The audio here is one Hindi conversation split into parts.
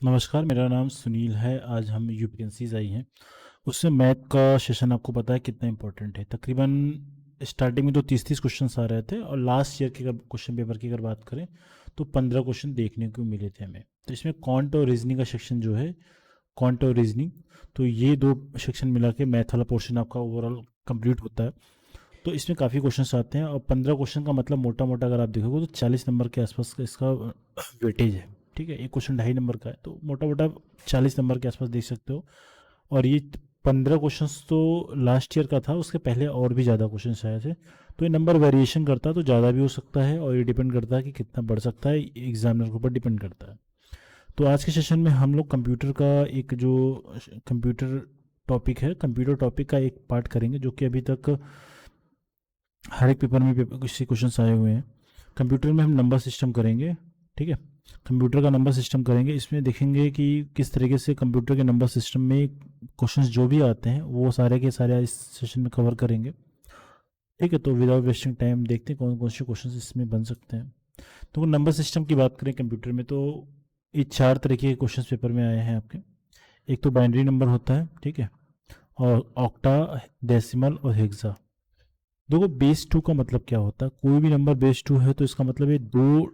नमस्कार, मेरा नाम सुनील है। आज हम यूपीएससीज आई हैं, उससे मैथ का सेशन आपको पता है कितना इम्पोर्टेंट है। तकरीबन स्टार्टिंग में तो 30-30 क्वेश्चंस आ रहे थे और लास्ट ईयर के क्वेश्चन पेपर की अगर बात करें तो 15 क्वेश्चन देखने को मिले थे हमें। तो इसमें क्वांट और रीजनिंग का सेक्शन जो है, क्वांट और रीजनिंग, तो ये दो सेक्शन मिला के मैथ वाला पोर्शन आपका ओवरऑल कंप्लीट होता है। तो इसमें काफ़ी क्वेश्चंस आते हैं और 15 क्वेश्चन का मतलब मोटा मोटा अगर आप देखोगे तो 40 नंबर के आसपास का इसका वेटेज है। ठीक है, एक क्वेश्चन 2.5 नंबर का है, तो मोटा मोटा 40 नंबर के आसपास देख सकते हो। और ये 15 क्वेश्चंस तो लास्ट ईयर का था, उसके पहले और भी ज़्यादा क्वेश्चन आए थे। तो ये नंबर वेरिएशन करता है, तो ज़्यादा भी हो सकता है और ये डिपेंड करता है कि कितना बढ़ सकता है, एग्जामिनर के ऊपर डिपेंड करता है। तो आज के सेशन में हम लोग कंप्यूटर का एक जो कंप्यूटर टॉपिक है, कंप्यूटर टॉपिक का एक पार्ट करेंगे जो कि अभी तक हर एक पेपर में किसी क्वेश्चन आए हुए हैं। कंप्यूटर में हम नंबर सिस्टम करेंगे। ठीक है, कंप्यूटर का नंबर सिस्टम करेंगे। इसमें देखेंगे कि किस तरीके से कंप्यूटर के नंबर सिस्टम में क्वेश्चंस जो भी आते हैं वो सारे के सारे इस सेशन में कवर करेंगे। ठीक है, तो विदाउट वेस्टिंग टाइम देखते हैं कौन कौन से क्वेश्चंस इसमें बन सकते हैं। तो नंबर सिस्टम की बात करें कंप्यूटर में, तो ये 4 तरीके के क्वेश्चंस पेपर में आए हैं आपके। एक तो बाइनरी नंबर होता है, ठीक है, और ऑक्टा, डेसिमल और हेक्सा। देखो, बेस 2 का मतलब क्या होता है? कोई भी नंबर बेस 2 है तो इसका मतलब ये 2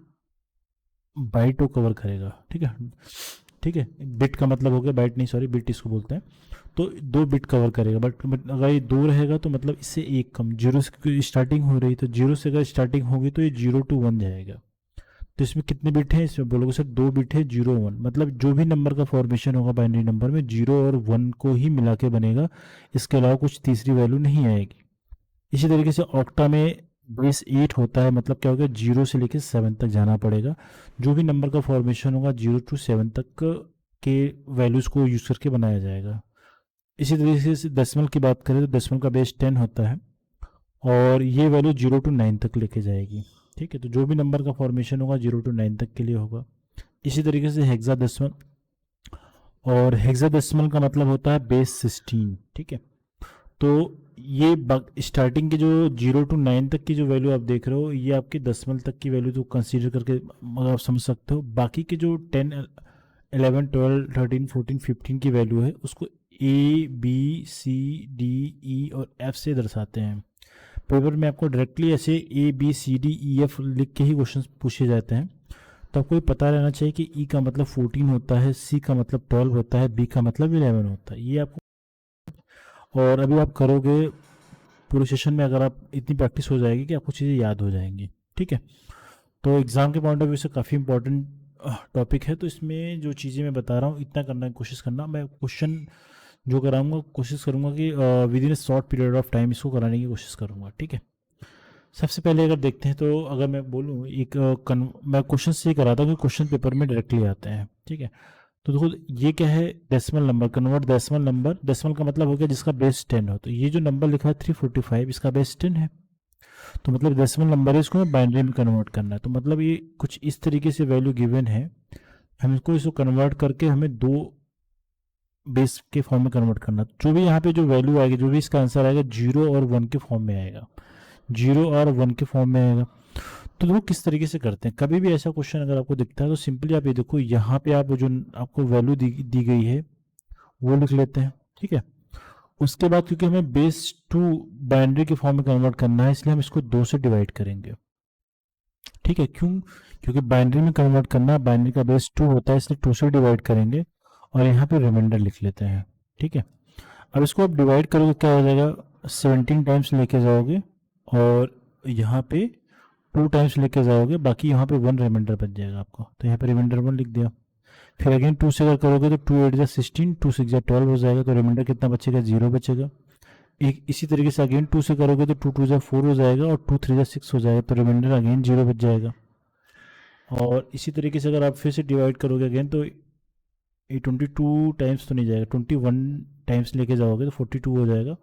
बाइट को कवर करेगा। ठीक है, ठीक है, बिट का मतलब हो गया, बाइट नहीं, सॉरी, बिट इसको बोलते हैं। तो 2 बिट कवर करेगा, बट अगर ये 2 रहेगा तो मतलब इससे एक कम, जीरो से स्टार्टिंग हो रही तो जीरो से अगर स्टार्टिंग होगी तो ये 0 to 1 जाएगा। तो इसमें कितने बिट हैं? इसमें बोलोगे सर 2 बिट है, 0 1, मतलब जो भी नंबर का फॉर्मेशन होगा बाइनरी नंबर में 0 और 1 को ही मिला के बनेगा, इसके अलावा कुछ तीसरी वैल्यू नहीं आएगी। इसी तरीके से ऑक्टा में बेस 8 होता है, मतलब क्या होगा, 0 से लेकर 7 तक जाना पड़ेगा। जो भी नंबर का फॉर्मेशन होगा 0 to 7 तक के वैल्यूज़ को यूज़ करके बनाया जाएगा। इसी तरीके से डेसिमल की बात करें तो डेसिमल का बेस 10 होता है और ये वैल्यू 0 to 9 तक लेके जाएगी। ठीक है, तो जो भी नंबर का फॉर्मेशन होगा 0 to 9 तक के लिए होगा। इसी तरीके से हेक्साडेसिमल, और हेक्साडेसिमल का मतलब होता है बेस 16। ठीक है, तो ये स्टार्टिंग के जो 0 to 9 तक की जो वैल्यू आप देख रहे हो, ये आपके दशमलव तक की वैल्यू तो कंसीडर करके मतलब आप समझ सकते हो। बाकी के जो 10 11 12 13 14 15 की वैल्यू है उसको ए बी सी डी ई और एफ से दर्शाते हैं। पेपर में आपको डायरेक्टली ऐसे A B C D E F लिख के ही क्वेश्चन पूछे जाते हैं। तो आपको ये पता रहना चाहिए कि ई का मतलब 14 होता है, सी का मतलब 12 होता है, बी का मतलब 11 होता है, ये आपको। और अभी आप करोगे पूरे सेशन में, अगर आप इतनी प्रैक्टिस हो जाएगी कि आपको चीज़ें याद हो जाएंगी। ठीक है, तो एग्ज़ाम के पॉइंट ऑफ व्यू से काफ़ी इंपॉर्टेंट टॉपिक है। तो इसमें जो चीज़ें मैं बता रहा हूँ इतना करना की कोशिश करना। मैं क्वेश्चन जो कराऊंगा कोशिश करूंगा कि with in A short period of time इसको कराने की कोशिश करूंगा। ठीक है, सबसे पहले अगर देखते हैं तो अगर मैं बोलूँ मैं क्वेश्चन से कराता हूँ कि क्वेश्चन पेपर में डायरेक्टली आते हैं। ठीक है, तो देखो ये क्या है, decimal number, convert decimal number. Decimal का मतलब हो गया जिसका बेस 10 हो। तो ये जो नंबर लिखा है 345, इसका बेस 10 है, तो मतलब डेसिमल नंबर है, इसको बाइनरी में कन्वर्ट करना है। तो मतलब ये कुछ इस तरीके से वैल्यू गिवन है, हम इसको कन्वर्ट करके हमें 2 बेस के फॉर्म में कन्वर्ट करना। जो भी यहाँ पे जो वैल्यू आएगी, जो भी इसका आंसर आएगा 0 और 1 के फॉर्म में आएगा, 0 और 1 के फॉर्म में आएगा। तो देखो किस तरीके से करते हैं। कभी भी ऐसा क्वेश्चन अगर आपको दिखता है तो सिंपली आप ये देखो, यहाँ पे आप जो आपको वैल्यू दी गई है वो लिख लेते हैं। ठीक है, उसके बाद क्योंकि हमें बेस 2 बाइनरी के फॉर्म में कन्वर्ट करना है, इसलिए हम इसको 2 से डिवाइड करेंगे। ठीक है, क्यों? क्योंकि बाइनरी में कन्वर्ट करना है, बाइनरी का बेस 2 होता है, इसलिए 2 से डिवाइड करेंगे और यहाँ पे रिमाइंडर लिख लेते हैं। ठीक है, अब इसको आप डिवाइड करोगे क्या हो जाएगा, 17 टाइम्स लेके जाओगे और यहाँ पे 2 टाइम्स लेके जाओगे, बाकी यहाँ पे 1 रिमाइंडर बच जाएगा आपको, तो यहाँ पे रिमाइंडर 1 लिख दिया। फिर अगेन 2 से अगर करोगे तो 2 8 जा 16, 2 6 जा 12 हो जाएगा, तो रिमाइंडर कितना बचेगा, 0 बचेगा। एक इसी तरीके से अगेन 2 से करोगे तो 2 2 जा 4 हो जाएगा और 2 3 जा 6 हो जाएगा, तो रिमाइंडर अगेन 0 बच जाएगा। और इसी तरीके से अगर आप फिर से डिवाइड करोगे अगेन, तो ये 22 टाइम्स तो नहीं जाएगा, 21 टाइम्स लेके जाओगे तो 42 हो जाएगा,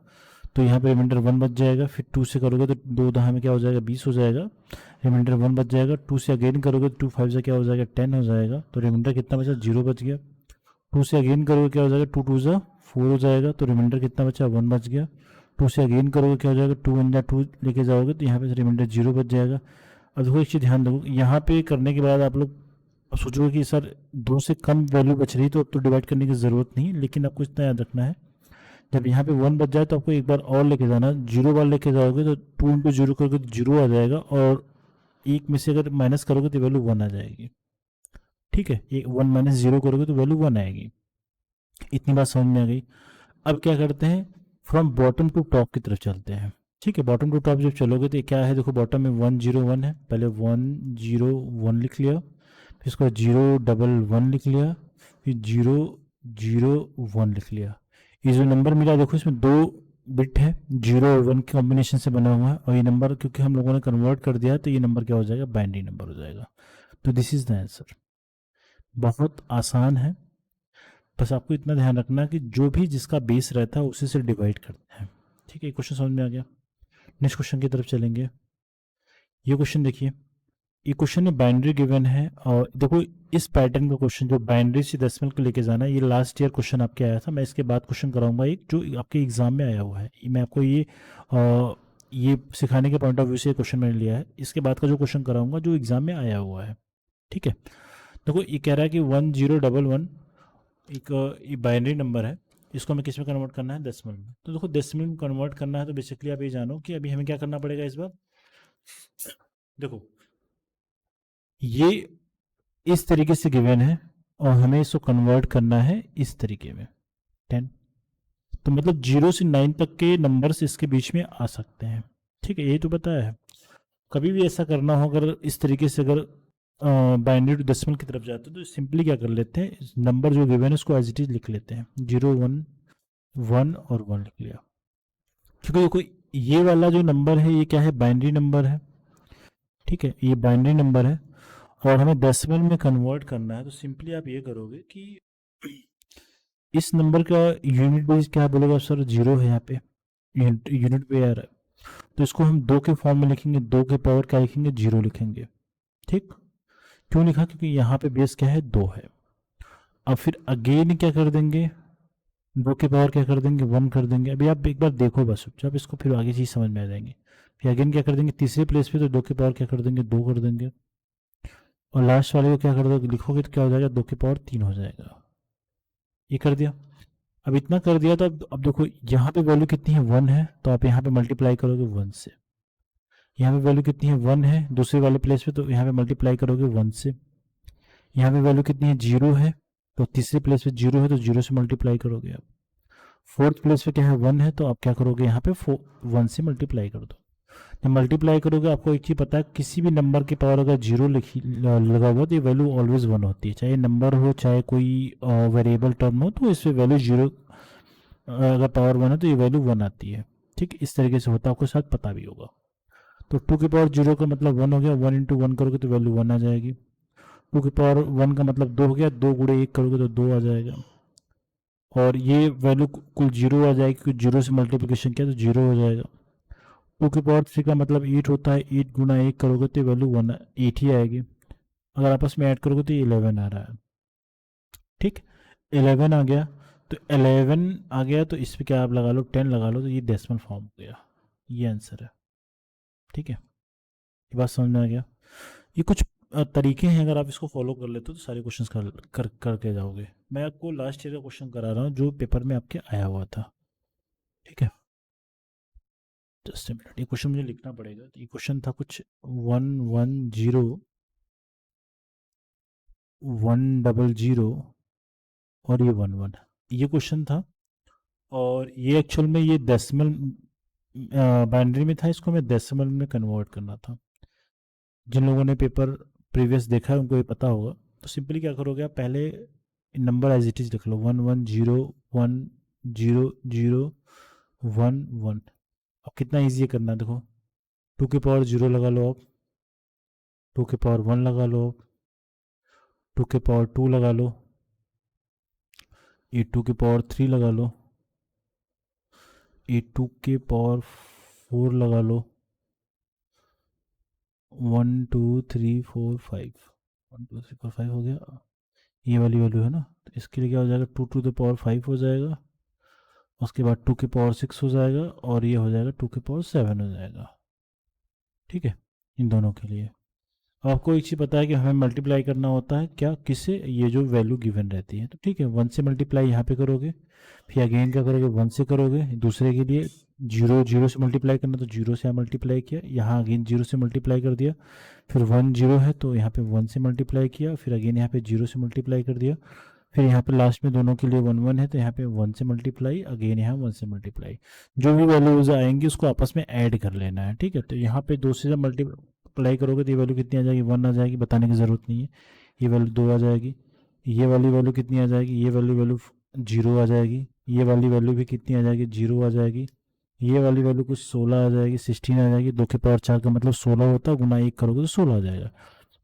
तो यहाँ पे रिमाइंडर 1 बच जाएगा। फिर 2 से करोगे तो 2 दहा में क्या हो जाएगा, 20 हो जाएगा, रिमाइंडर 1 बच जाएगा। 2 से अगेन करोगे तो 2 5 से क्या हो जाएगा, 10 हो जाएगा, तो रिमाइंडर कितना बचा, 0 बच गया। 2 से अगेन करोगे क्या हो जाएगा, 2 2 जा 4 हो जाएगा, तो रिमाइंडर कितना बचा, 1 बच गया। 2 से अगेन करोगे क्या हो जाएगा, 2 1 जा 2 लेके जाओगे तो यहाँ पे रिमाइंडर 0 बच जाएगा। अब देखो एक चीज़ ध्यान दो, यहाँ पे करने के बाद आप लोग अब सोचोगे कि सर 2 से कम वैल्यू बच रही तो अब तो डिवाइड करने की ज़रूरत नहीं है, लेकिन आपको इतना याद रखना है, जब यहाँ पे 1 बच जाए तो आपको एक बार और लेके जाना, 0 बार लेके जाओगे तो 2 इंटू जीरो करोगे तो 0 आ जाएगा, और एक में से अगर माइनस करोगे तो वैल्यू 1 आ जाएगी। ठीक है, ये 1 माइनस 0 करोगे तो वैल्यू 1 आएगी। इतनी बात समझ में आ गई। अब क्या करते हैं, फ्रॉम बॉटम टू टॉप की तरफ चलते हैं। ठीक है, बॉटम टू टॉप जब चलोगे तो ये क्या है, देखो बॉटम में 101 है, पहले 101 लिख लिया, फिर इसको 011 लिख लिया, फिर 001 लिख लिया। ये जो नंबर मिला देखो इसमें 2 बिट है, 0 और 1 के कॉम्बिनेशन से बना हुआ है, और ये नंबर क्योंकि हम लोगों ने कन्वर्ट कर दिया तो ये नंबर क्या हो जाएगा, बाइनरी नंबर हो जाएगा। तो दिस इज द आंसर। बहुत आसान है, बस आपको इतना ध्यान रखना कि जो भी जिसका बेस रहता है उसी से डिवाइड करते हैं। ठीक है, ये क्वेश्चन समझ में आ गया। नेक्स्ट क्वेश्चन की तरफ चलेंगे। ये क्वेश्चन देखिए, ये क्वेश्चन में बाइनरी गिवन है, और देखो इस पैटर्न का क्वेश्चन जो बाइनरी से डेसिमल को लेके जाना है, ये लास्ट ईयर क्वेश्चन आपके आया था। मैं इसके बाद क्वेश्चन कराऊंगा एक जो आपके एग्जाम में आया हुआ है, मैं आपको ये सिखाने के पॉइंट ऑफ व्यू से क्वेश्चन मैंने लिया है। इसके बाद का जो क्वेश्चन कराऊंगा जो एग्जाम में आया हुआ है। ठीक है, देखो ये कह रहा है कि 1011 एक ये बाइनरी नंबर है, इसको हमें किस में कन्वर्ट करना है, डेसिमल में। तो देखो डेसिमल में कन्वर्ट करना है तो बेसिकली आप ये जानो कि अभी हमें क्या करना पड़ेगा इस बार। देखो ये इस तरीके से गिवन है और हमें इसको कन्वर्ट करना है इस तरीके में 10। तो मतलब 0 से 9 तक के नंबर्स इसके बीच में आ सकते हैं। ठीक है, ये तो पता है। कभी भी ऐसा करना हो अगर इस तरीके से, अगर बाइनरी टू डेसिमल की तरफ जाते हैं तो सिंपली क्या कर लेते हैं, नंबर जो गिवन है उसको एज इट इज लिख लेते हैं, 0 1 1 और 1 लिख लिया। क्योंकि देखो ये वाला जो नंबर है ये क्या है, बाइनरी नंबर है। ठीक है, ये बाइनरी नंबर है और हमें डेसिमल में कन्वर्ट करना है, तो सिंपली आप ये करोगे कि इस नंबर का यूनिट बेस क्या बोलेगा सर, 0 है यहाँ पे, यूनिट पे आ रहा है, तो इसको हम 2 के फॉर्म में लिखेंगे, 2 के पावर क्या लिखेंगे, 0 लिखेंगे। ठीक, क्यों लिखा, क्योंकि यहाँ पे बेस क्या है, 2 है। अब फिर अगेन क्या कर देंगे, 2 के पावर क्या कर देंगे, 1 कर देंगे। अभी आप एक बार देखो बस चुपचाप इसको, फिर आगे चीज़ समझ में आ जाएंगे। फिर अगेन क्या कर देंगे, तीसरे प्लेस पे तो 2 के पावर क्या कर देंगे, 2 कर देंगे, और लास्ट वाले को क्या कर दोगे, लिखोगे तो क्या हो जाएगा, 2 के पावर 3 हो जाएगा। ये कर दिया। अब इतना कर दिया तो अब देखो यहाँ पे वैल्यू कितनी है, 1 है, तो आप यहाँ पे मल्टीप्लाई करोगे 1 से। यहाँ पे वैल्यू कितनी है, 1 है दूसरे वाले प्लेस पे, तो यहाँ पे मल्टीप्लाई करोगे 1 से। यहाँ पे वैल्यू कितनी है, 0 है, तो तीसरे प्लेस पे 0 है तो 0 से मल्टीप्लाई करोगे आप। फोर्थ प्लेस पे क्या है, 1 है, तो आप क्या करोगे, यहाँ पे 1 से मल्टीप्लाई कर दो। जब मल्टीप्लाई करोगे आपको एक चीज़ पता है, किसी भी नंबर की पावर अगर 0 लिखी लगा हुआ तो ये वैल्यू ऑलवेज 1 होती है, चाहे नंबर हो चाहे कोई वेरिएबल टर्म हो, तो इस पे वैल्यू 0, अगर पावर 1 है तो ये वैल्यू 1 आती है। ठीक, इस तरीके से होता है, आपको शायद पता भी होगा। तो 2 की पावर 0 का मतलब 1 हो गया, 1 इंटू 1 करोगे तो वैल्यू 1 आ जाएगी। 2 की पावर 1 का मतलब 2 हो गया, 2 गुणे 1 करोगे तो 2 आ जाएगा, और ये वैल्यू कुल 0 आ जाएगी क्योंकि 0 से मल्टीप्लिकेशन किया तो 0 हो जाएगा। 2 की पावर 3 का मतलब 8 होता है, 8 गुना 1 करोगे तो वैल्यू 8 ही आएगी। अगर आपस में ऐड करोगे तो ये 11 आ रहा है। ठीक, 11 आ गया, तो 11 आ गया तो इस पर क्या आप लगा लो, 10 लगा लो, तो ये डेसिमल फॉर्म हो गया। ये आंसर है। ठीक है, ये बात समझ में आ गया। ये कुछ तरीके हैं, अगर आप इसको फॉलो कर लेते हो तो सारे क्वेश्चंस करके जाओगे। मैं आपको लास्ट ईयर का क्वेश्चन करा रहा हूँ जो पेपर में आपके आया हुआ था। ठीक है, जस्ट ए मिनट, ये क्वेश्चन मुझे लिखना पड़ेगा। तो ये क्वेश्चन था कुछ 110 100 और ये 11, ये क्वेश्चन था। और ये एक्चुअल में ये डेसिमल बाइनरी में था, इसको मैं डेसिमल में कन्वर्ट करना था। जिन लोगों ने पेपर प्रीवियस देखा है उनको ये पता होगा। तो सिंपली क्या करोगे आप, पहले नंबर एज इट इज लिख लो, 11010011। अब कितना ईजी करना है देखो, 2 के पावर 0 लगा लो आप, 2 के पावर 1 लगा लो आप, 2 के पावर 2 लगा लो, ये 2 के पावर 3 लगा लो, ये 2 के पावर 4 लगा लो, 1 2 3 4 5, 1 2 3 4 5 हो गया। ये वाली वैल्यू है ना, तो इसके लिए क्या हो जाएगा, 2 टू द पावर 5 हो जाएगा, उसके बाद 2 के पावर 6 हो जाएगा, और ये हो जाएगा 2 के पावर 7 हो जाएगा। ठीक है, इन दोनों के लिए। अब आपको एक चीज़ पता है कि हमें मल्टीप्लाई करना होता है क्या, किससे, ये जो वैल्यू गिवन रहती है। तो ठीक है, 1 से मल्टीप्लाई यहाँ पे करोगे, फिर अगेन क्या करोगे, 1 से करोगे। दूसरे के लिए जीरो, जीरो से मल्टीप्लाई करना तो जीरो से मल्टीप्लाई किया, यहाँ अगेन जीरो से मल्टीप्लाई कर दिया। फिर 1 जीरो है तो यहाँ पे 1 से मल्टीप्लाई किया, फिर अगेन यहाँ पे जीरो से मल्टीप्लाई कर दिया। फिर यहाँ पे लास्ट में दोनों के लिए 1 1 है तो यहाँ पे 1 से मल्टीप्लाई, अगेन यहाँ 1 से मल्टीप्लाई। जो भी वैल्यूज आएंगी उसको आपस में ऐड कर लेना है। ठीक है, तो यहाँ पे 2 से जब मल्टीप्लाई करोगे तो ये वैल्यू कितनी आ जाएगी, 1 आ जाएगी, बताने की ज़रूरत नहीं है। ये वैल्यू 2 आ जाएगी, ये वाली वैल्यू कितनी आ जाएगी, ये वाली वैल्यू 0 आ जाएगी, ये वाली वैल्यू भी कितनी आ जाएगी, 0 आ जाएगी, ये वाली वैल्यू कुछ 16 आ जाएगी, 16 आ जाएगी। 2 के पावर 4 का मतलब 16 होता है, गुना 1 करोगे तो 16 आ जाएगा।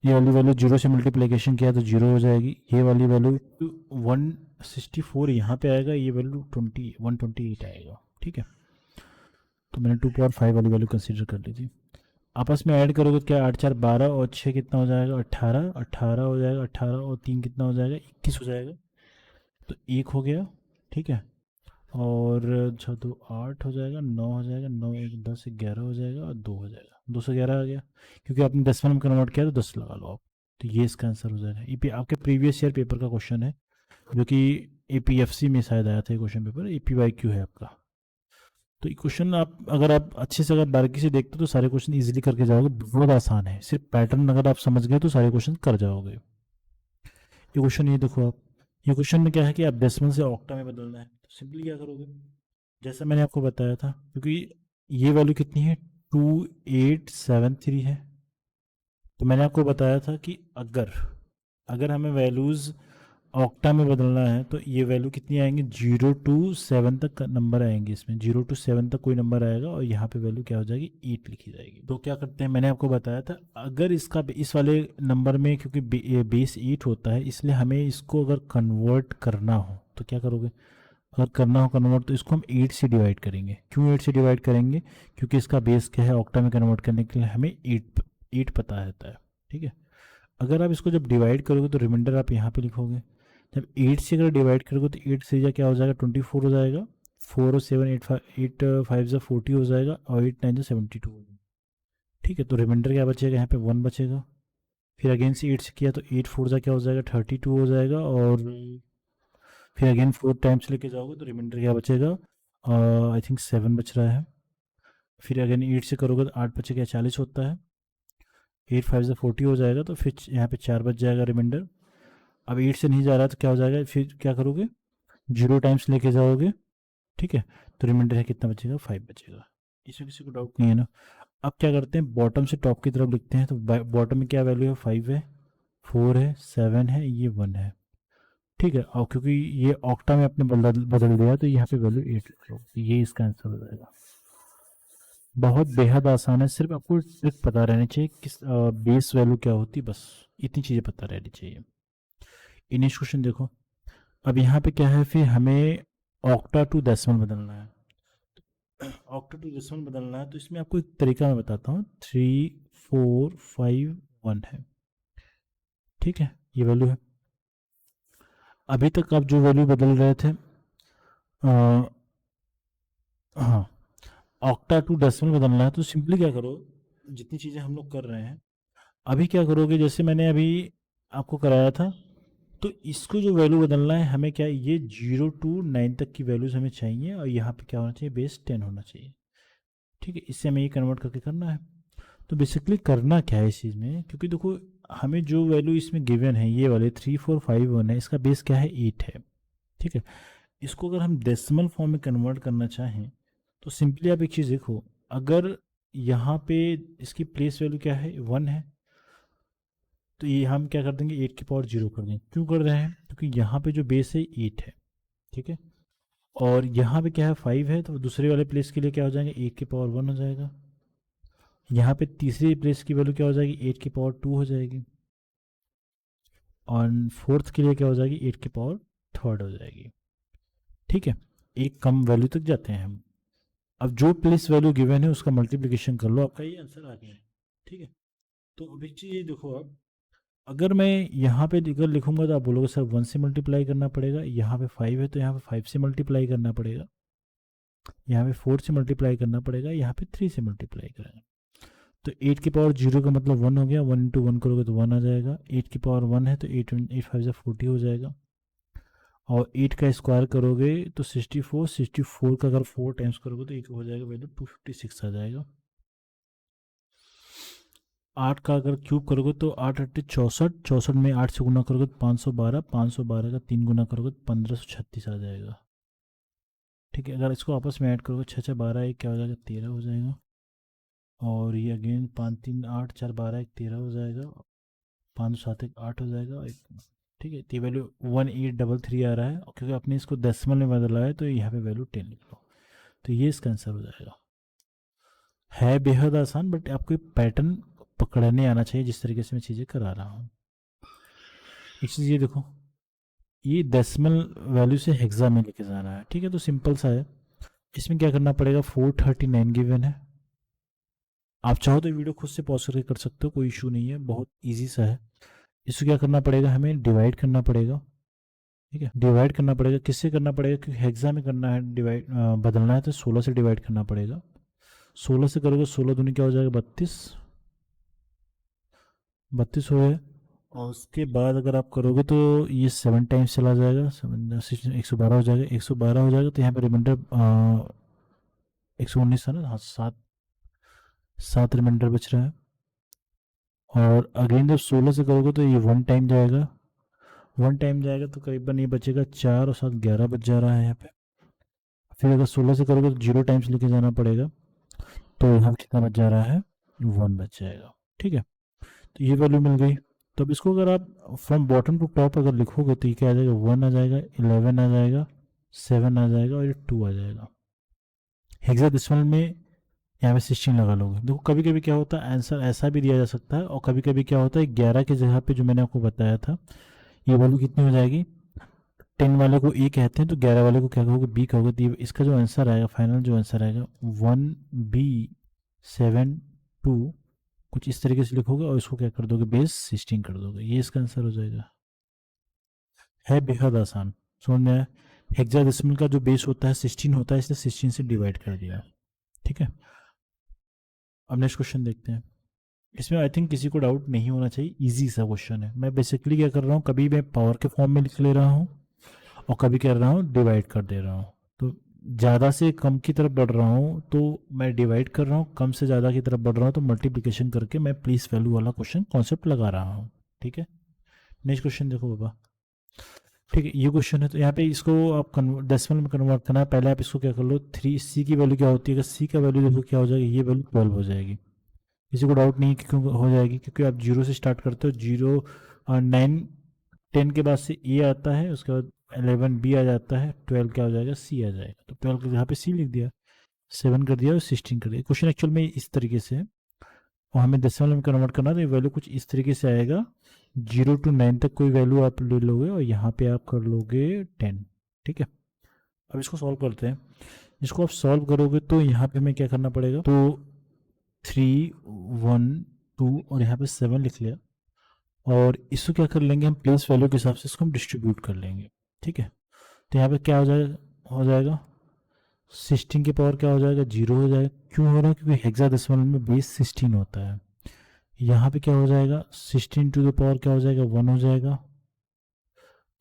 ये वाली वैल्यू जीरो से मल्टीप्लिकेशन किया तो जीरो हो जाएगी। ये वाली वैल्यू 164 यहाँ पे आएगा, ये वैल्यू 128 आएगा। ठीक है, तो मैंने 2 पावर 5 वाली वैल्यू कंसीडर कर ली थी। आपस में ऐड करोगे तो क्या, 8 4 12 और 6 कितना हो जाएगा, 18, 18 हो जाएगा, 18 और 3 कितना हो जाएगा, 21 हो जाएगा। तो 1 हो गया। ठीक है, और 6 2 8 हो जाएगा, 9 हो जाएगा, 9 1 10 11 हो जाएगा, और 2 हो जाएगा, 211 आ गया। क्योंकि आपने डेसिमल में कन्वर्ट किया तो 10 लगा लो आप। तो ये इसका आंसर हो जाएगा। ये आपके प्रीवियस ईयर पेपर का क्वेश्चन है, जो कि APFC में शायद आया था ये क्वेश्चन पेपर, APYQ है आपका। तो ये क्वेश्चन आप अगर आप अच्छे से, अगर बारीकी से देखते हो तो सारे क्वेश्चन इजीली करके जाओगे, बहुत आसान है। सिर्फ पैटर्न अगर आप समझ गए तो सारे क्वेश्चन कर जाओगे। ये क्वेश्चन ये देखो आप, ये क्वेश्चन में क्या है कि आप डेसिमल से ऑक्टा में बदलना है। तो सिंपली क्या करोगे, जैसा मैंने आपको बताया था, क्योंकि ये वैल्यू कितनी है, 2873 है। तो मैंने आपको बताया था कि अगर अगर हमें वैल्यूज़ ऑक्टा में बदलना है तो ये वैल्यू कितनी आएंगी, 0 to 7 तक का नंबर आएंगे इसमें, 0 to 7 तक कोई नंबर आएगा और यहाँ पे वैल्यू क्या हो जाएगी, 8 लिखी जाएगी। तो क्या करते हैं, मैंने आपको बताया था अगर इसका इस वाले नंबर में, क्योंकि बेस 8 होता है इसलिए हमें इसको अगर कन्वर्ट करना हो तो क्या करोगे, अगर करना हो कन्वर्ट तो इसको हम 8 से डिवाइड करेंगे। क्यों 8 से डिवाइड करेंगे, क्योंकि इसका बेस क्या है, ऑक्टा में कन्वर्ट करने के लिए हमें 8 पता रहता है। ठीक है, अगर आप इसको जब डिवाइड करोगे तो रिमाइंडर आप यहाँ पे लिखोगे। जब 8 से अगर डिवाइड करोगे तो 8 से क्या हो जाएगा, 24 हो जाएगा, 4 और 7 8 5 जा 40 हो जाएगा, और 8 9 जा 72 हो जाएगा। ठीक है, तो रिमाइंडर क्या बचेगा, यहाँ पे 1 बचेगा। फिर अगेन से 8 से किया तो 8 4 जा क्या हो जाएगा, 32 हो जाएगा, और फिर अगेन 4 टाइम्स लेके जाओगे तो रिमाइंडर क्या बचेगा, आई थिंक 7 बच रहा है। फिर अगेन 8 से करोगे तो 8 बचेगा, 40 होता है, 8 5 से 40 हो जाएगा, तो फिर यहाँ पे 4 बच जाएगा रिमाइंडर। अब 8 से नहीं जा रहा तो क्या हो जाएगा, फिर क्या करोगे, 0 टाइम्स लेके जाओगे। ठीक है, तो रिमाइंडर है कितना बचेगा, 5 बचेगा। इसमें किसी को डाउट नहीं है ना। अब क्या करते हैं, बॉटम से टॉप की तरफ लिखते हैं। तो बॉटम में क्या वैल्यू है, 5 है, 4 है, 7 है, ये 1 है। ठीक है, और क्योंकि ये ऑक्टा में आपने बदल दिया तो यहाँ पे वैल्यू 8 लिख लो, तो ये इसका आंसर हो जाएगा। बहुत बेहद आसान है, सिर्फ आपको ट्रिक पता रहनी चाहिए किस बेस वैल्यू क्या होती, बस इतनी चीज़ें पता रहनी चाहिए। नेक्स्ट क्वेश्चन देखो, अब यहाँ पे क्या है, फिर हमें ऑक्टा टू डेसिमल बदलना है। ऑक्टा टू डेसिमल बदलना है तो इसमें आपको एक तरीका मैं बताता हूँ, 3 4 5 1 है। ठीक है, ये वैल्यू है। अभी तक आप जो वैल्यू बदल रहे थे, हाँ, ऑक्टा टू डेसिमल बदलना है तो सिंपली क्या करो, जितनी चीज़ें हम लोग कर रहे हैं अभी क्या करोगे, जैसे मैंने अभी आपको कराया था, तो इसको जो वैल्यू बदलना है हमें, क्या ये 0 to 9 तक की वैल्यूज हमें चाहिए, और यहाँ पे क्या होना चाहिए, बेस 10 होना चाहिए। ठीक है, इससे हमें ये कन्वर्ट करके करना है। तो बेसिकली करना क्या है इस चीज़ में, क्योंकि देखो हमें जो वैल्यू इसमें गिवन है, ये वाले 3 4 5 1 है, इसका बेस क्या है, 8 है। ठीक है, इसको अगर हम डेसिमल फॉर्म में कन्वर्ट करना चाहें तो सिंपली आप एक चीज़ देखो, अगर यहाँ पे इसकी प्लेस वैल्यू क्या है, 1 है, तो ये हम क्या कर देंगे, 8 की पावर 0 कर देंगे। क्यों कर रहे हैं, क्योंकि यहाँ पे जो बेस है 8 है। ठीक है, और यहाँ पे क्या है, 5 है, तो दूसरे वाले प्लेस के लिए क्या हो जाएंगे, 8 की पावर 1 हो जाएगा। यहाँ पे तीसरी प्लेस की वैल्यू क्या हो जाएगी, 8 की पावर 2 हो जाएगी, और फोर्थ के लिए क्या हो जाएगी, 8 की पावर 3 हो जाएगी। ठीक है, एक कम वैल्यू तक जाते हैं हम। अब जो प्लेस वैल्यू गिवन है उसका मल्टीप्लिकेशन कर लो, आपका ये आंसर आ गया है। ठीक है, तो अभी चीज़ देखो आप, अगर मैं यहाँ पे अगर लिखूंगा तो आप बोलोगे सर 1 से मल्टीप्लाई करना पड़ेगा, यहाँ पे 5 है तो यहाँ पे 5 से मल्टीप्लाई करना पड़ेगा, यहाँ पे 4 से मल्टीप्लाई करना पड़ेगा, यहाँ पे 3 से मल्टीप्लाई करेंगे। तो 8 की पावर 0 का मतलब 1 हो गया, 1 इंटू 1 करोगे तो 1 आ जाएगा, 8 की पावर 1 है तो 8 5 से 40 हो जाएगा, और 8 का स्क्वायर करोगे तो 64, 64 का अगर 4 टाइम्स करोगे तो एक हो जाएगा वैल्यू 256 आ जाएगा। 8 का अगर क्यूब करोगे तो 8 8 64, 64 में 8 से गुना करोगे तो 512, 512 का 3 गुना करोगे तो 1536 आ जाएगा। ठीक है, अगर इसको आपस में ऐड करोगे 6 6 12 एक क्या हो जाएगा 13 हो जाएगा, और ये अगेन 5 3 8 4 12 एक 13 हो जाएगा, 5 7 एक 8 हो जाएगा एक। ठीक है, तो ये वैल्यू 1833 आ रहा है, और क्योंकि आपने इसको डेसिमल में बदला है तो यहाँ पे वैल्यू 10 लिख लो, तो ये इसका आंसर हो जाएगा। है बेहद आसान, बट आपको पैटर्न पकड़ने आना चाहिए जिस तरीके से मैं चीज़ें करा रहा हूँ। एक चीज़ ये देखो, ये डेसिमल वैल्यू से हेक्सा में लेके जाना है। ठीक है, तो सिंपल सा है, इसमें क्या करना पड़ेगा, 439 गिवन है। आप चाहो तो वीडियो खुद से पॉज करके कर सकते हो, कोई इशू नहीं है, बहुत ईजी सा है। इसको क्या करना पड़ेगा, हमें डिवाइड करना पड़ेगा। ठीक है, डिवाइड करना पड़ेगा, किससे करना पड़ेगा, क्योंकि हेक्सा में करना है, डिवाइड बदलना है तो 16 से डिवाइड करना पड़ेगा। 16 से करोगे 16 दूनी क्या हो जाएगा 32, 32 हो गए, और उसके बाद अगर आप करोगे तो ये 7 टाइम्स चला जाएगा, 7 112 हो जाएगा, 112 हो जाएगा, तो यहाँ पे रिमाइंडर 119 था ना, हाँ 7 7 रिमाइंडर बच रहा है। और अगेन जब 16 से करोगे तो ये 1 टाइम जाएगा, 1 टाइम जाएगा तो करीबन ये बचेगा 4 और 7 11 बच जा रहा है यहाँ पे। फिर अगर 16 से करोगे तो 0 टाइम्स लेके जाना पड़ेगा, तो यहाँ पे कितना बच जा रहा है 1 बच जाएगा। ठीक है, तो ये वैल्यू मिल गई। तो अब इसको अगर आप फ्रॉम बॉटम टू टॉप अगर लिखोगे तो ये क्या आ जाएगा, 1 आ जाएगा, 11 आ जाएगा, 7 आ जाएगा, और ये 2 आ जाएगा। हेक्साडेसिमल में यहाँ पे 16 लगा लोगे। देखो कभी कभी क्या होता है, आंसर ऐसा भी दिया जा सकता है, और कभी कभी क्या होता है 11 की जगह पे जो मैंने आपको बताया था, ये वैल्यू कितनी हो जाएगी, 10 वाले को ए कहते हैं तो 11 वाले को क्या कहोगे बी कहोगे, तो इसका जो आंसर आएगा, फाइनल जो आंसर आएगा 1B72, कुछ इस तरीके से लिखोगे और इसको क्या कर दोगे, बेस 16 कर दोगे, ये इसका आंसर हो जाएगा। है बेहद आसान, समझ में आया। हेक्साडेसिमल का जो बेस होता है 16 होता है, इसलिए 16 से डिवाइड कर दिया। ठीक है, अब नेक्स्ट क्वेश्चन देखते हैं। इसमें आई थिंक किसी को डाउट नहीं होना चाहिए, इजी सा क्वेश्चन है। मैं बेसिकली क्या कर रहा हूँ, कभी मैं पावर के फॉर्म में लिख ले रहा हूँ और कभी कर रहा हूँ डिवाइड कर दे रहा हूँ। तो ज़्यादा से कम की तरफ बढ़ रहा हूँ तो मैं डिवाइड कर रहा हूँ, कम से ज़्यादा की तरफ बढ़ रहा हूँ तो मल्टीप्लिकेशन करके मैं प्लेस वैल्यू वाला क्वेश्चन कॉन्सेप्ट लगा रहा हूँ। ठीक है, नेक्स्ट क्वेश्चन देखो बाबा। ठीक है, ये क्वेश्चन है, तो यहाँ पे इसको आप डेसिमल में कन्वर्ट करना है। पहले आप इसको क्या कर लो, 3C की वैल्यू क्या होती है, अगर C का वैल्यू देखो क्या हो जाएगी, ये वैल्यू 12 हो जाएगी। किसी को डाउट नहीं है कि क्यों हो जाएगी, क्योंकि आप 0 से स्टार्ट करते हो, 0 9 10 के बाद से ए आता है, उसके बाद 11 बी आ जाता है, 12 क्या हो जाएगा सी आ जाएगा, तो 12 के यहाँ पे सी लिख दिया, 7 कर दिया और 16 कर दिया। क्वेश्चन एक्चुअल में इस तरीके से है, और हमें डेसिमल में कन्वर्ट करना है, तो ये वैल्यू कुछ इस तरीके से आएगा, 0 to 9 तक कोई वैल्यू आप ले लोगे और यहाँ पे आप कर लोगे 10। ठीक है, अब इसको सॉल्व करते हैं। इसको आप सॉल्व करोगे तो यहाँ पे हमें क्या करना पड़ेगा, तो 3 1 2 और यहाँ पे 7 लिख लिया, और इसको क्या कर लेंगे हम, प्लेस वैल्यू के हिसाब से इसको हम डिस्ट्रीब्यूट कर लेंगे। ठीक है, तो यहाँ पे क्या हो जाएगा 16 की पावर क्या हो जाएगा 0 हो जाएगा। क्यों हो रहा है, क्योंकि हेक्साडेसिमल में बेस 16 होता है। यहाँ पे क्या हो जाएगा 16 टू द पावर क्या हो जाएगा 1 हो जाएगा,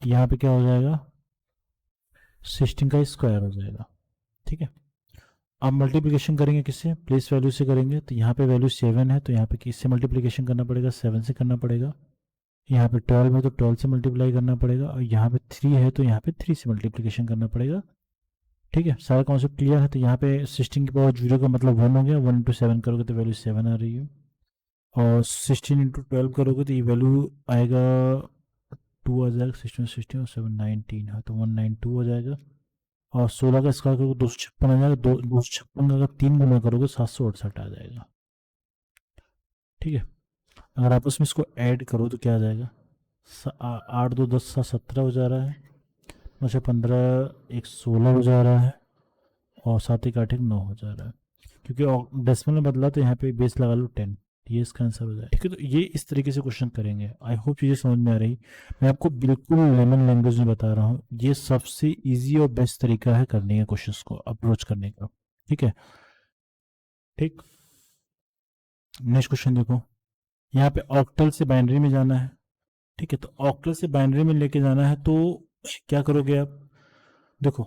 यहाँ पे क्या हो जाएगा 16 का स्क्वायर हो जाएगा। ठीक है, अब मल्टीप्लिकेशन करेंगे किससे, प्लेस वैल्यू से करेंगे, तो यहाँ पे वैल्यू 7 है तो यहाँ पे किससे मल्टीप्लिकेशन करना पड़ेगा, 7 से करना पड़ेगा। यहाँ पे 12 है तो 12 से मल्टीप्लाई करना पड़ेगा, और यहाँ पे 3 है तो यहाँ पे 3 से मल्टीप्लिकेशन करना पड़ेगा। ठीक है, सारा कॉन्सेप्ट क्लियर है। तो यहाँ पे 16 की पावर 0 का मतलब 1 हो गया, 1 इंटू 7 करोगे तो वैल्यू 7 आ रही है, और 16 इंटू 12 करोगे तो ये वैल्यू आएगा 2 आ जाएगा, 16 16 और 7 19 है तो 192 हो जाएगा, और 16 का स्क्वायर करोगे 256 आ जाएगा, 256 का अगर 3 गुना करोगे 768 आ जाएगा। ठीक है, अगर आप उसमें इसको ऐड करो तो क्या आ जाएगा, 8 2 10 7 17 हो जा रहा है, 9 15 1 16 हो जा रहा है, और 7 1 8 1 9 हो जा रहा है। क्योंकि डेसिमल में बदला तो यहाँ पे बेस लगा लो 10, ये इसका आंसर हो जाए। ठीक है, तो ये इस तरीके से क्वेश्चन करेंगे। आई होप चीज़ें समझ में आ रही। मैं आपको बिल्कुल लेमन लैंग्वेज में बता रहा हूँ, ये सबसे इजी और बेस्ट तरीका है करने का, क्वेश्चंस को अप्रोच करने का। ठीक है, ठीक। नेक्स्ट क्वेश्चन देखो, यहाँ पे ऑक्टल से बाइनरी में जाना है। ठीक है, तो ऑक्टल से बाइनरी में लेके जाना है तो क्या करोगे आप? देखो,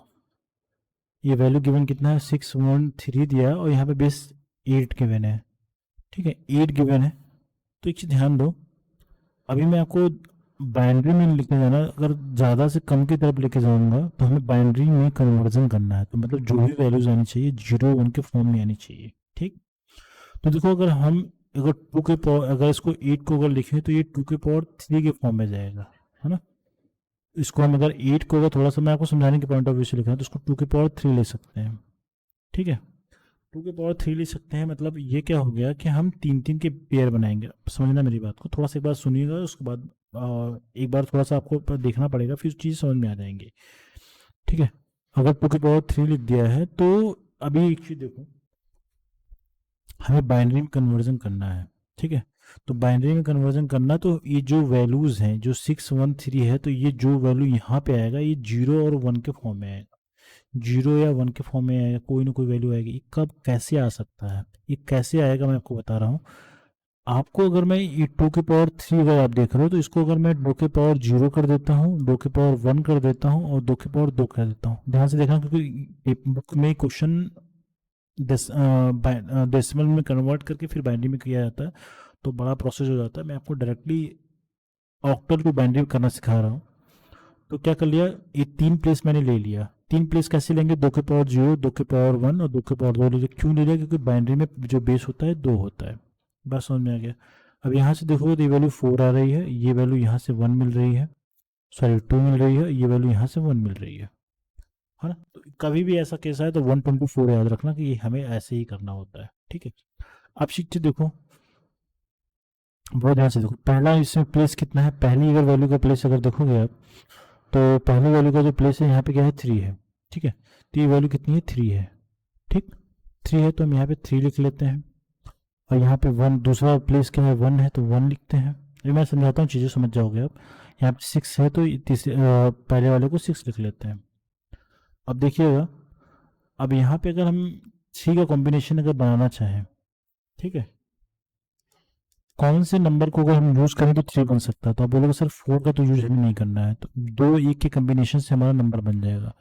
ये वैल्यू गिवन कितना है, 613 दिया है और यहाँ पे बेस 8 गिवन है। ठीक है, 8 गिवन है। तो एक चीज़ ध्यान दो, अभी मैं आपको बाइनरी में लेके जाना, अगर ज़्यादा से कम की तरफ लेके जाऊंगा तो हमें बाइनरी में कन्वर्जन करना है, तो मतलब जो भी वैल्यूज आनी चाहिए 0 1 के फॉर्म में आनी चाहिए। ठीक, तो देखो, अगर हम अगर टू के पावर, अगर इसको 8 को अगर लिखें तो ये 2 के पावर 3 के फॉर्म में जाएगा, है ना। इसको हम अगर 8 को, अगर थोड़ा सा मैं आपको समझाने के पॉइंट ऑफ व्यू से लिखा है, तो इसको 2 के पावर 3 ले सकते हैं। ठीक है, 2 के पावर 3 ले सकते हैं, मतलब ये क्या हो गया कि हम 3 3 के पेयर बनाएंगे। समझना मेरी बात को, थोड़ा सा एक बार सुनिएगा, उसके बाद एक बार थोड़ा सा आपको देखना पड़ेगा, फिर चीज़ समझ में आ जाएंगी। ठीक है, अगर 2 के पावर 3 लिख दिया है तो अभी एक चीज़ देखो, हमें बाइनरी में कन्वर्जन करना है। ठीक है, तो बाइनरी में कन्वर्जन करना, तो ये जो वैल्यूज हैं, जो 613 है, तो ये जो वैल्यू यहाँ पे आएगा ये 0 और 1 के फॉर्म में आएगा। 0 या 1 के फॉर्म में आएगा, कोई ना कोई वैल्यू आएगी। ये कब कैसे आ सकता है, ये कैसे आएगा, मैं आपको बता रहा हूँ। आपको अगर मैं ये 2 के पावर 3 अगर आप देख रहे हो, तो इसको अगर मैं 2 के पावर 0 कर देता हूँ, 2 के पावर 1 कर देता हूँ और 2 के पावर 2 कर देता हूँ, ध्यान से देखना, क्योंकि बुक में क्वेश्चन डेसिमल में कन्वर्ट करके फिर बाइनरी में किया जाता है, तो बड़ा प्रोसेस हो जाता है। मैं आपको डायरेक्टली ऑक्टल को बाइनरी करना सिखा रहा हूँ। तो क्या कर लिया, ये 3 प्लेस मैंने ले लिया। 3 प्लेस कैसे लेंगे, 2 के पावर 0, 2 के पावर 1 और 2 के पावर 2 ले लिया। क्यों ले लिया, क्योंकि बाइनरी में जो बेस होता है 2 होता है। बस समझ में आ गया। अब यहाँ से देखोगे तो ये वैल्यू 4 आ रही है, ये वैल्यू यहाँ से 1 मिल रही है, सॉरी 2 मिल रही है, ये वैल्यू यहाँ से 1 मिल रही है ना। तो कभी भी ऐसा केस आए तो 124 याद रखना कि ये हमें ऐसे ही करना होता है। ठीक है, अब शिक्षित देखो, बहुत ध्यान से देखो, पहला इसमें प्लेस कितना है, पहली अगर वैल्यू का प्लेस अगर देखोगे आप, तो पहली वैल्यू का जो प्लेस है यहाँ पे क्या है, 3 है। ठीक है, तो ये वैल्यू कितनी है, 3 है। ठीक, 3 है तो हम यहाँ पे 3 लिख लेते हैं, और यहाँ पे 1, दूसरा प्लेस क्या है, 1 है तो 1 लिखते हैं। ये मैं समझाता हूँ, चीज़ें समझ जाओगे आप। यहाँ पे 6 है तो तीसरे पहले वाले को 6 लिख लेते हैं। अब देखिएगा, अब यहाँ पे अगर हम 3 का कॉम्बिनेशन अगर बनाना चाहें, ठीक है, कौन से नंबर को अगर हम यूज़ करें तो 3 बन सकता है, तो आप बोलोगे सर 4 का तो यूज हमें नहीं करना है, तो 2 1 के कॉम्बिनेशन से हमारा नंबर बन जाएगा।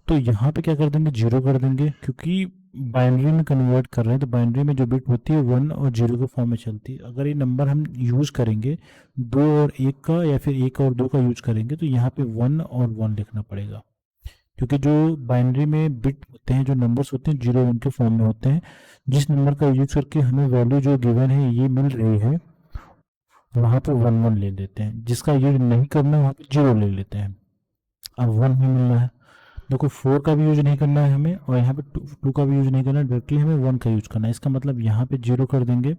तो यहाँ पे क्या कर देंगे, 0 कर देंगे, क्योंकि बाइनरी में कन्वर्ट कर रहे हैं, तो बाइनरी में जो बिट होती है 1 और 0 के फॉर्म में चलती है। अगर ये नंबर हम यूज़ करेंगे 2 और 1 का, या फिर 1 और 2 का यूज़ करेंगे, तो यहाँ पे 1 और 1 लिखना पड़ेगा, क्योंकि जो बाइनरी में बिट होते हैं, जो नंबर्स होते हैं 0 1 के फॉर्म में होते हैं। जिस नंबर का यूज करके हमें वैल्यू जो गिवन है ये मिल रही है, वहाँ पे 1 1 ले लेते हैं, जिसका यूज नहीं करना वहाँ पे 0 ले लेते हैं। अब 1 ही मिलना है, देखो 4 का भी यूज नहीं करना है हमें, और यहाँ पे 2 का भी यूज नहीं करना है, डायरेक्टली हमें 1 का यूज करना है। इसका मतलब यहाँ पे 0 कर देंगे,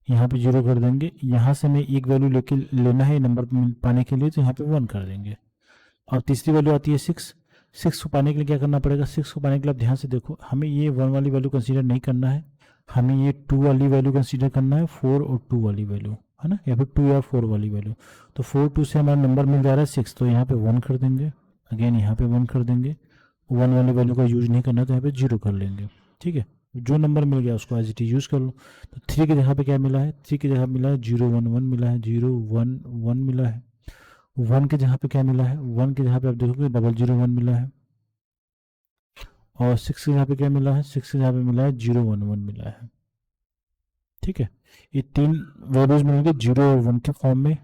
यहाँ पे 0 कर देंगे, यहाँ से हमें एक वैल्यू लेके लेना है नंबर पाने के लिए, तो यहाँ पे 1 कर देंगे। और तीसरी वैल्यू आती है 6। 6 को पाने के लिए क्या करना पड़ेगा, 6 को पाने के लिए आप ध्यान से देखो, हमें ये 1 वाली वैल्यू कंसीडर नहीं करना है, हमें ये 2 वाली वैल्यू कंसीडर करना है, 4 और 2 वाली वैल्यू, है ना, या फिर 2 या 4 वाली वैल्यू। तो 4 2 से हमारा नंबर मिल जा रहा है 6, तो यहाँ पे 1 कर देंगे, अगेन यहाँ पे 1 कर देंगे। 1 वाली वैल्यू का यूज नहीं करना तो यहाँ पे 0 कर लेंगे। ठीक है, जो नंबर मिल गया उसको एज इट इज यूज कर लो। तो 3 की जगह पे क्या मिला है, 3 की जगह मिला है 0 1 1 मिला है, 0 1 1 मिला है। 1 की जगह पे क्या मिला है, 1 की जगह पे आप देखोगे 001 मिला है। और 6 की जगह पे क्या मिला है, 6 की जगह पे मिला है 011 मिला है। ठीक है, ये 3 वैल्यूज मिलेंगे 0 और 1 के फॉर्म में,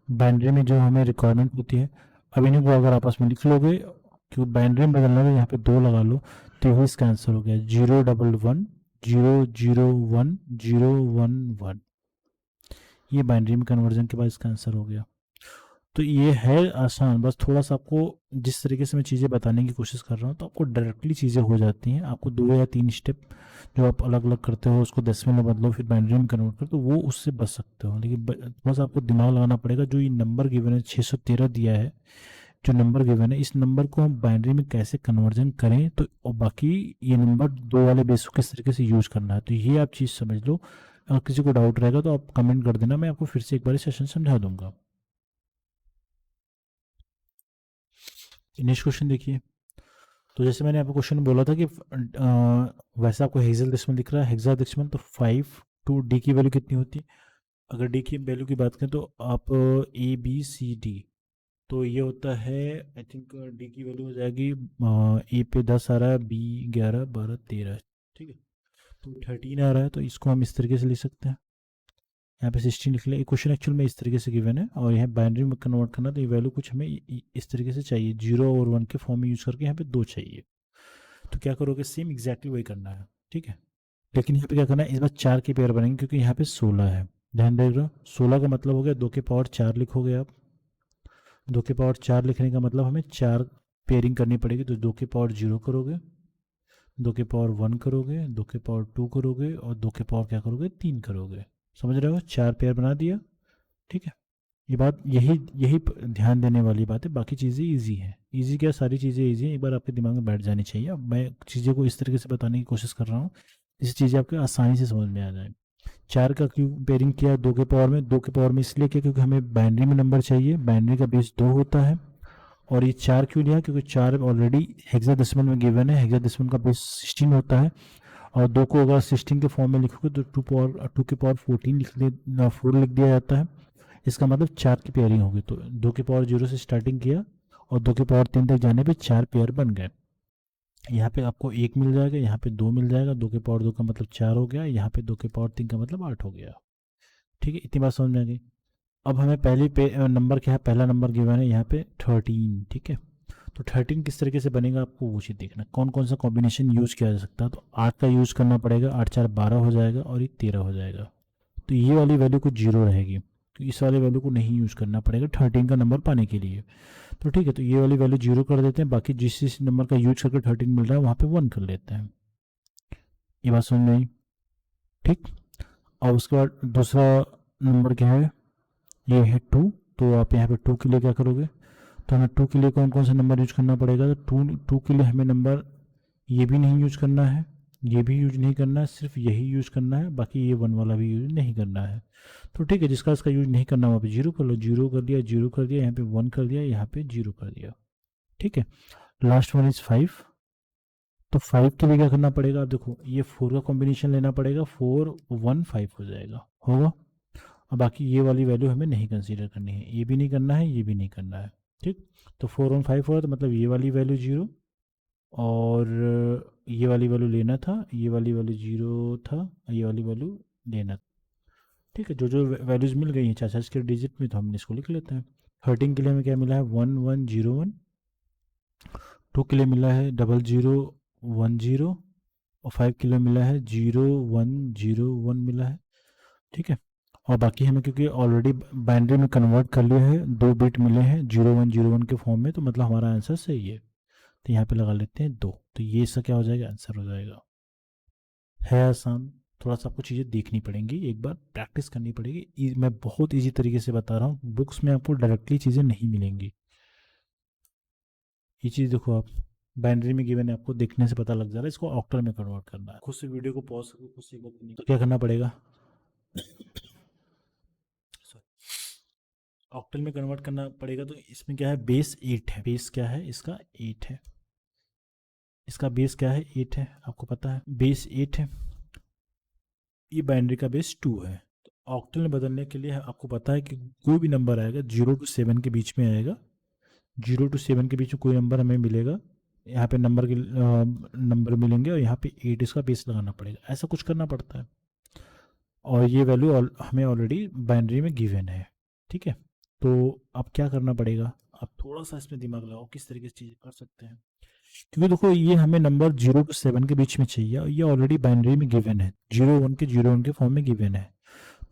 बाइनरी में जो हमें रिक्वायरमेंट होती है। अब इन्हीं को अगर आपस में लिख लोगे, क्योंकि बाइनरी में बदलना है, यहाँ पे 2 लगा लो, तो ये इसका आंसर हो गया 011 001 011। ये बाइनरी में कन्वर्जन के बाद इसका आंसर हो गया। तो ये है आसान, बस थोड़ा सा आपको जिस तरीके से मैं चीज़ें बताने की कोशिश कर रहा हूँ, तो आपको डायरेक्टली चीज़ें हो जाती हैं। आपको 2 या 3 स्टेप जो आप अलग अलग करते हो, उसको डेसिमल में बदलो, फिर बाइनरी में कन्वर्ट करो, तो वो उससे बच सकते हो। लेकिन थोड़ा सा आपको दिमाग लगाना पड़ेगा। जो ये नंबर गिवन है 613 दिया है, जो नंबर गिवन है, इस नंबर को हम बाइनरी में कैसे कन्वर्जन करें, तो और बाकी ये नंबर 2 वाले बेस को किस तरीके से यूज़ करना है, तो ये आप चीज़ समझ लो। अगर किसी को डाउट रहेगा तो आप कमेंट कर देना, मैं आपको फिर से एक बार सेशन समझा दूंगा। नेक्स्ट क्वेश्चन देखिए, तो जैसे मैंने आपको क्वेश्चन बोला था कि वैसे आपको हेक्साडेसिमल दिख रहा है, हेक्साडेसिमल, तो 5 तो डी की वैल्यू कितनी होती है? अगर डी की वैल्यू की बात करें तो आप ए बी सी डी, तो ये होता है आई थिंक डी की वैल्यू हो जाएगी ए पे 10 आ रहा है, बी 11 12 13, ठीक है। तो 13 आ रहा है, तो इसको हम इस तरीके से लिख सकते हैं, यहाँ पे 16 लिख लिया। क्वेश्चन एक्चुअल में इस तरीके से गिवन है और यहाँ बाइनरी में कन्वर्ट करना, तो ये वैल्यू कुछ हमें इस तरीके से चाहिए, 0 और 1 के फॉर्म में यूज़ करके यहाँ पे 2 चाहिए। तो क्या करोगे, सेम एग्जैक्टली वही करना है, ठीक है। लेकिन यहाँ पे क्या करना है, इस बार 4 के पेयर बनेंगे क्योंकि यहाँ पे 16 है। ध्यान देगा, 16 का मतलब हो गया 2 के पावर 4 लिखोगे आप। 2 के पावर 4 लिखने का मतलब हमें 4 पेयरिंग करनी पड़ेगी, तो 2 के पावर 0 करोगे, 2 के पावर 1 करोगे, 2 के पावर 2 करोगे और 2 के पावर क्या करोगे, 3 करोगे। समझ रहे हो, 4 पेयर बना दिया, ठीक है। ये बात यही यही ध्यान देने वाली बात है, बाकी चीज़ें इजी हैं। इजी क्या, सारी चीज़ें इजी हैं, एक बार आपके दिमाग में बैठ जानी चाहिए। अब मैं चीज़ें को इस तरीके से बताने की कोशिश कर रहा हूँ जिससे चीज़ें आपके आसानी से समझ में आ जाए। 4 का क्यों पेयरिंग किया 2 के पावर में? 2 के पावर में इसलिए किया क्योंकि हमें बाइनरी में नंबर चाहिए, बाइनरी का बेस 2 होता है। और ये 4 क्यों लिया, क्योंकि 4 ऑलरेडी हेक्साडेसिमल में गिवन है, हेक्साडेसिमल का बेस 16 होता है। और 2 को अगर 16 के फॉर्म में लिखोगे तो 2 के पावर 14 4 लिख दिया जाता है। इसका मतलब 4 की पेयरिंग होगी, तो 2 के पावर 0 से स्टार्टिंग किया और 2 के पावर 3 तक जाने पे 4 पेयर बन गए। यहाँ पे आपको 1 मिल जाएगा, यहाँ पे 2 मिल जाएगा, 2 के पावर 2 का मतलब 4 हो गया, यहाँ पे 2 के पावर 3 का मतलब 8 हो गया, ठीक है। इतनी बात समझ में आ गई। अब हमें पहली नंबर क्या है, पहला नंबर गिवन है यहाँ पे 13, ठीक है। तो 13 किस तरीके से बनेगा आपको वो चीज़ देखना, कौन कौन सा कॉम्बिनेशन यूज़ किया जा सकता है। तो 8 का यूज़ करना पड़ेगा, 8 4 12 हो जाएगा और ये 13 हो जाएगा। तो ये वाली वैल्यू कुछ जीरो रहेगी, तो इस वाले वैल्यू को नहीं यूज़ करना पड़ेगा 13 का नंबर पाने के लिए। तो ठीक है, तो ये वाली वैल्यू जीरो कर देते हैं, बाकी जिस नंबर का यूज करके 13 मिल रहा है वहाँ पे 1 कर लेते हैं। ये बात समझ में आई, ठीक। और उसके बाद दूसरा नंबर क्या है, ये है 2। तो आप यहाँ पे 2 के लिए क्या करोगे, तो हमें 2 के लिए कौन कौन सा नंबर यूज करना पड़ेगा। तो 2 के लिए हमें नंबर ये भी नहीं यूज करना है, ये भी यूज नहीं करना है, सिर्फ यही यूज करना है, बाकी ये 1 वाला भी यूज नहीं करना है। तो ठीक है, जिसका इसका यूज नहीं करना वहाँ पे 0 कर लो, 0 कर दिया, 0 कर दिया, यहाँ पे 1 कर दिया, यहाँ पे 0 कर दिया, ठीक है। Last one is 5। तो 5 के लिए क्या करना पड़ेगा, आप देखो ये 4 का कॉम्बिनेशन लेना पड़ेगा, 4 1 5 हो जाएगा, होगा। और बाकी ये वाली वैल्यू हमें नहीं कंसीडर करनी है, ये भी नहीं करना है, ये भी नहीं करना है, ठीक। तो 4 1 5 हुआ, तो मतलब ये वाली वैल्यू 0 और ये वाली वैल्यू लेना था, ये वाली वैल्यू 0 था, ये वाली वैल्यू लेना था, ठीक है। जो जो वैल्यूज़ मिल गई हैं 4 के डिजिट में, तो हमने इसको लिख लेते हैं। 13 के लिए हमें क्या मिला है, 1 1 0 1। 2 के लिए मिला है 0 0 1 0 और 5 के लिए मिला है 0 1 0 1 मिला है, ठीक है। और बाकी हमें क्योंकि ऑलरेडी बाइनरी में कन्वर्ट कर लिया है, 2 बिट मिले हैं 0 1 0 1 के फॉर्म में, तो मतलब हमारा आंसर सही है। तो यहाँ पे लगा लेते हैं 2, तो ये इसका क्या हो जाएगा, आंसर हो जाएगा। है आसान, थोड़ा सा आपको चीज़ें देखनी पड़ेंगी, एक बार प्रैक्टिस करनी पड़ेगी। मैं बहुत इजी तरीके से बता रहा हूँ, बुक्स में आपको डायरेक्टली चीज़ें नहीं मिलेंगी। ये चीज़ देखो आप, बाइनरी में गिवन है, आपको देखने से पता लग जा रहा है, इसको ऑक्टल में कन्वर्ट करना है। खुद से वीडियो को पॉज करके खुद से एक बार करनी, तो क्या करना पड़ेगा, ऑक्टल में कन्वर्ट करना पड़ेगा। तो इसमें क्या है, बेस 8 है, बेस क्या है इसका, 8 है। इसका बेस क्या है, 8 है, आपको पता है बेस 8 है। ये बाइनरी का बेस 2 है। तो ऑक्टल में बदलने के लिए आपको पता है कि कोई भी नंबर आएगा 0 to 7 के बीच में आएगा, 0 to 7 के बीच में कोई नंबर हमें मिलेगा, यहाँ पे नंबर मिलेंगे और यहाँ पे 8 इसका बेस लगाना पड़ेगा, ऐसा कुछ करना पड़ता है। और ये वैल्यू हमें ऑलरेडी बाइनरी में गिवन है, ठीक है। तो अब क्या करना पड़ेगा, आप थोड़ा सा इसमें दिमाग लगाओ किस तरीके से चीज़ें कर सकते हैं। क्योंकि देखो ये हमें नंबर 0 to 7 के बीच में चाहिए और ये ऑलरेडी बाइनरी में गिवन है, 0 1 के 0 1 के फॉर्म में गिवन है।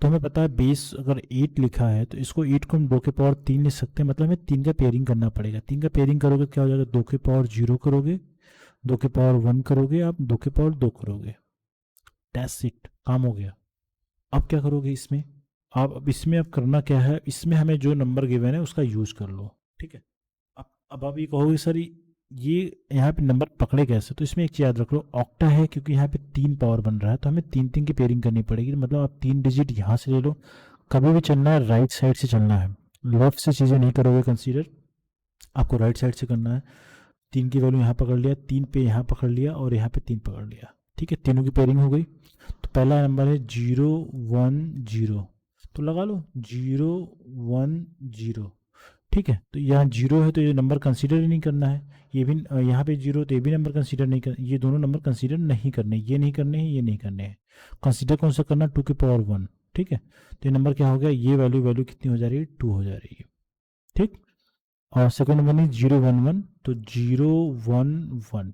तो हमें पता है बेस अगर 8 लिखा है तो इसको 8 को हम 2 के पावर 3 लिख सकते हैं, मतलब हमें 3 का पेयरिंग करना पड़ेगा। 3 का पेयरिंग करोगे क्या हो जाएगा, 2 के पावर 0 करोगे, 2 के पावर 1 करोगे, आप 2 के पावर 2 करोगे, दैट्स इट, काम हो गया। अब क्या करोगे इसमें, अब इसमें अब करना क्या है, इसमें हमें जो नंबर गिवन है उसका यूज कर लो, ठीक है। अब आप ये कहोगे सर ये यहाँ पे नंबर पकड़े कैसे, तो इसमें एक चीज़ याद रख लो, ऑक्टा है क्योंकि यहाँ पे 3 पावर बन रहा है, तो हमें 3 3 की पेयरिंग करनी पड़ेगी। मतलब आप 3 डिजिट यहाँ से ले लो, कभी भी चलना है राइट साइड से चलना है, लेफ्ट से चीज़ें नहीं करोगे कंसीडर, आपको राइट साइड से करना है। 3 की वैल्यू यहाँ पकड़ लिया, 3 पे यहाँ पकड़ लिया और यहाँ पे 3 पकड़ लिया, ठीक है, तीनों की पेयरिंग हो गई। तो तो पहला नंबर है 010, तो लगा लो 010, ठीक है। तो यहाँ 0 है तो ये नंबर कंसीडर ही नहीं करना है, ये भी यहाँ पे 0 तो ये भी नंबर कंसीडर नहीं कर, ये दोनों नंबर कंसीडर नहीं करने, ये नहीं करने हैं, ये नहीं करने हैं। कंसीडर कौन सा करना, 2 की पावर 1, ठीक है। तो ये नंबर क्या हो गया, ये वैल्यू कितनी हो जा रही है, 2 हो जा रही है, ठीक। और सेकंड नंबर है 011, तो 011,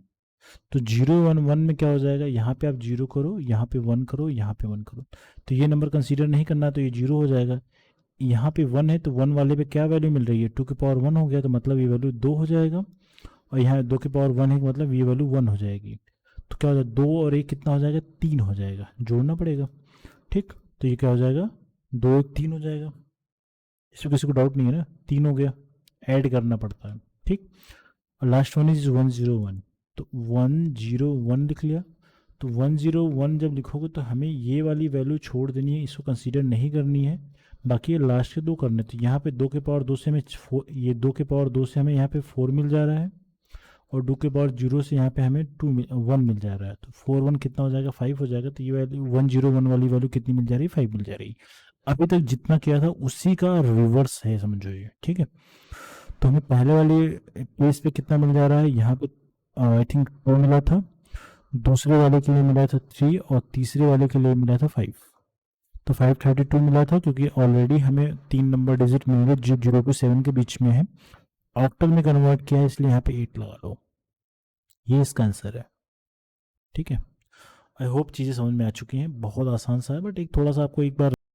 तो 011 में क्या हो जाएगा, यहाँ पे आप 0 करो, यहाँ पे 1 करो, यहाँ पे 1 करो, तो ये नंबर कंसीडर नहीं करना, तो ये 0 हो जाएगा। यहाँ पे 1 है तो 1 वाले पे क्या वैल्यू मिल रही है, 2 की पावर 1 हो गया, तो मतलब ये वैल्यू 2 हो जाएगा। और यहाँ 2 की पावर 1 है मतलब ये वैल्यू 1 हो जाएगी। तो क्या हो जाएगा, 2 और 1 कितना हो जाएगा, 3 हो जाएगा, जोड़ना पड़ेगा, ठीक। तो ये क्या हो जाएगा, 2 1 3 हो जाएगा, इसमें किसी को डाउट नहीं है ना, 3 हो गया, ऐड करना पड़ता है, ठीक। और लास्ट वन इज 101, तो 101 लिख लिया। तो 101 जब लिखोगे तो हमें ये वाली वैल्यू छोड़ देनी है, इसको कंसीडर नहीं करनी है, बाकी ये लास्ट के 2 करने। तो यहाँ पे 2 के पावर 2 से हमें ये 2 के पावर 2 से हमें यहाँ पे 4 मिल जा रहा है, और 2 के पावर 0 से यहाँ पे हमें 1 मिल जा रहा है, तो 4 1 कितना हो जाएगा, 5 हो जाएगा। तो ये वैल्यू 101 वाली वैल्यू कितनी मिल जा रही है, 5 मिल जा रही है। अभी तक जितना किया था उसी का रिवर्स है, समझो ये, ठीक है। तो हमें पहले वाले पेज पे कितना मिल जा रहा है, यहाँ पे आई थिंक 2 मिला था, दूसरे वाले के लिए मिला था 3, और तीसरे वाले के लिए मिला था 5। तो 532 मिला था, क्योंकि ऑलरेडी हमें 3 नंबर डिजिट मिलेंगे जो 0 से 7 के बीच में है, ऑक्टल में कन्वर्ट किया है, इसलिए यहाँ पे 8 लगा लो, ये इसका आंसर है, ठीक है। आई होप चीज़ें समझ में आ चुकी हैं, बहुत आसान सा है, बट एक थोड़ा सा आपको एक बार